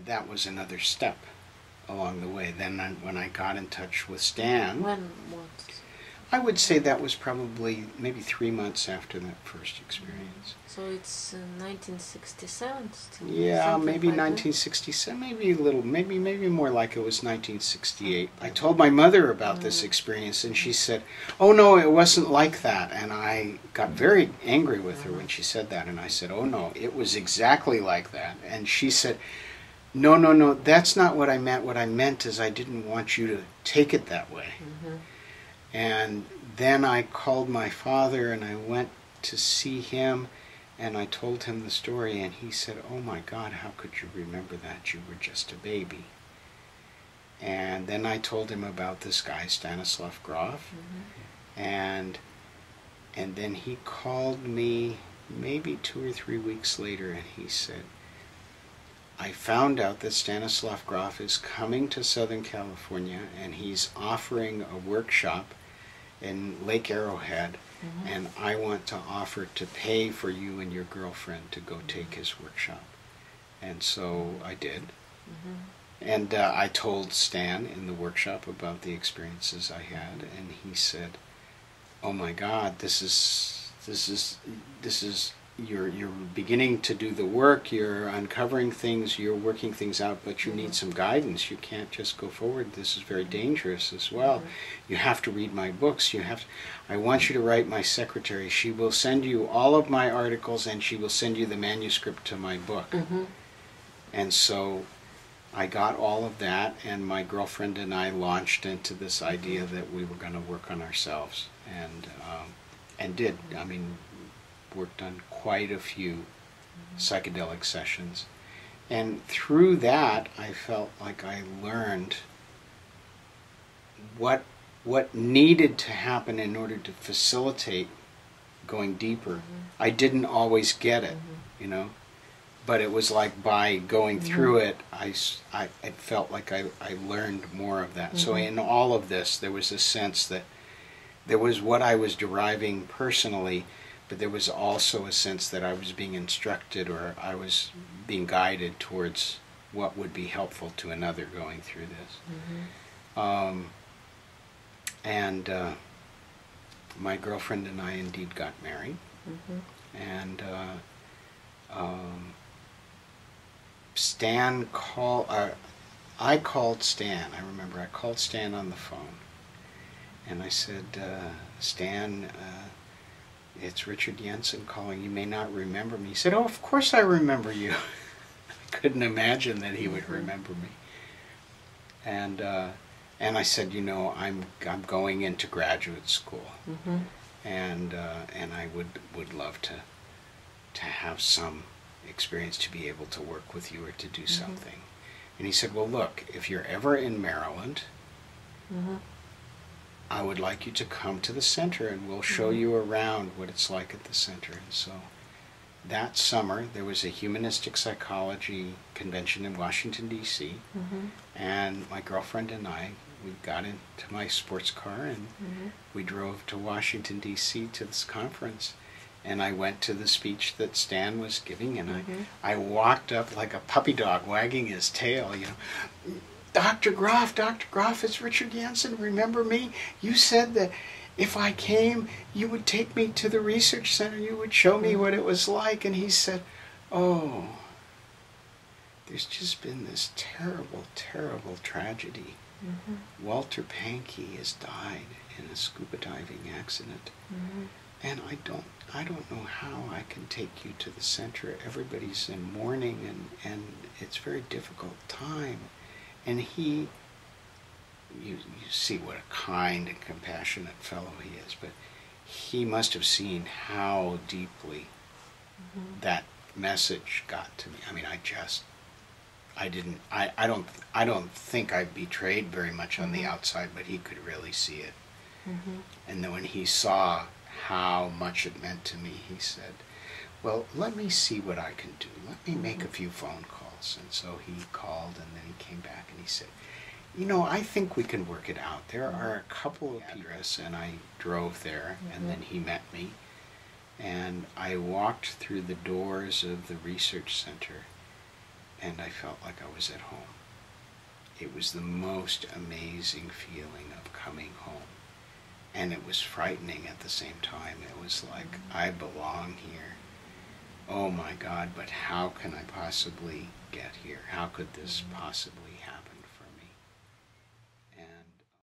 that was another step along the way. Then when I got in touch with Stan, When what? I would say that was probably maybe 3 months after that first experience. So it's 1967 still? Yeah, something maybe like that? 1967, maybe a little, maybe more like it was 1968. I told my mother about this experience, and she said, "Oh no, it wasn't like that." And I got very angry with her when she said that, and I said, "Oh no, it was exactly like that." And she said, "No, no, no, that's not what I meant. What I meant is I didn't want you to take it that way." And then I called my father, and I went to see him, and I told him the story, and he said, "Oh my God, how could you remember that? You were just a baby." And then I told him about this guy, Stanislav Grof, and then he called me maybe 2 or 3 weeks later, and he said, "I found out that Stanislav Grof is coming to Southern California, and he's offering a workshop in Lake Arrowhead, and I want to offer to pay for you and your girlfriend to go take his workshop." And so I did. And I told Stan in the workshop about the experiences I had, and he said, "Oh my God, this is you're beginning to do the work, you're uncovering things, you're working things out, but you need some guidance. You can't just go forward. This is very dangerous as well. You have to read my books. I want you to write my secretary. She will send you all of my articles, and she will send you the manuscript to my book." And so I got all of that, and my girlfriend and I launched into this idea that we were going to work on ourselves, and did. I mean, worked on quite a few psychedelic sessions, and through that I felt like I learned what needed to happen in order to facilitate going deeper. I didn't always get it, you know, but it was like by going through it, I felt like I learned more of that. So in all of this, there was a sense that there was what I was deriving personally, but there was also a sense that I was being instructed, or I was being guided towards what would be helpful to another going through this. And my girlfriend and I indeed got married. And Stan called, I called Stan. I remember I called Stan on the phone, and I said, "Stan, it's Richard Yенsen calling. You may not remember me." He said, "Oh, of course I remember you." I couldn't imagine that he would remember me. And I said, "You know, I'm going into graduate school, and I would love to have some experience to be able to work with you or to do something." And he said, "Well, look, if you're ever in Maryland, I would like you to come to the center, and we'll show you around what it's like at the center." And so that summer there was a humanistic psychology convention in Washington, D.C., and my girlfriend and I, we got into my sports car, and we drove to Washington, D.C. to this conference. And I went to the speech that Stan was giving, and I walked up like a puppy dog wagging his tail, you know. Dr. Grof, it's Richard Yенsen. Remember me? You said that if I came, you would take me to the research center, you would show me what it was like." And he said, "Oh, there's just been this terrible, terrible tragedy. Walter Pankey has died in a scuba diving accident. And I don't know how I can take you to the center. Everybody's in mourning, and it's a very difficult time." And you see what a kind and compassionate fellow he is, but he must have seen how deeply that message got to me. I mean, I don't think I betrayed very much on the outside, but he could really see it. And then when he saw how much it meant to me, he said, "Well, let me see what I can do. Let me make a few phone calls." And so he called, and then he came back and he said, "You know, I think we can work it out. There are a couple of addresses," and I drove there, and then he met me. And I walked through the doors of the research center, and I felt like I was at home. It was the most amazing feeling of coming home. And it was frightening at the same time. It was like, I belong here. Oh my God, but how can I possibly get here? How could this possibly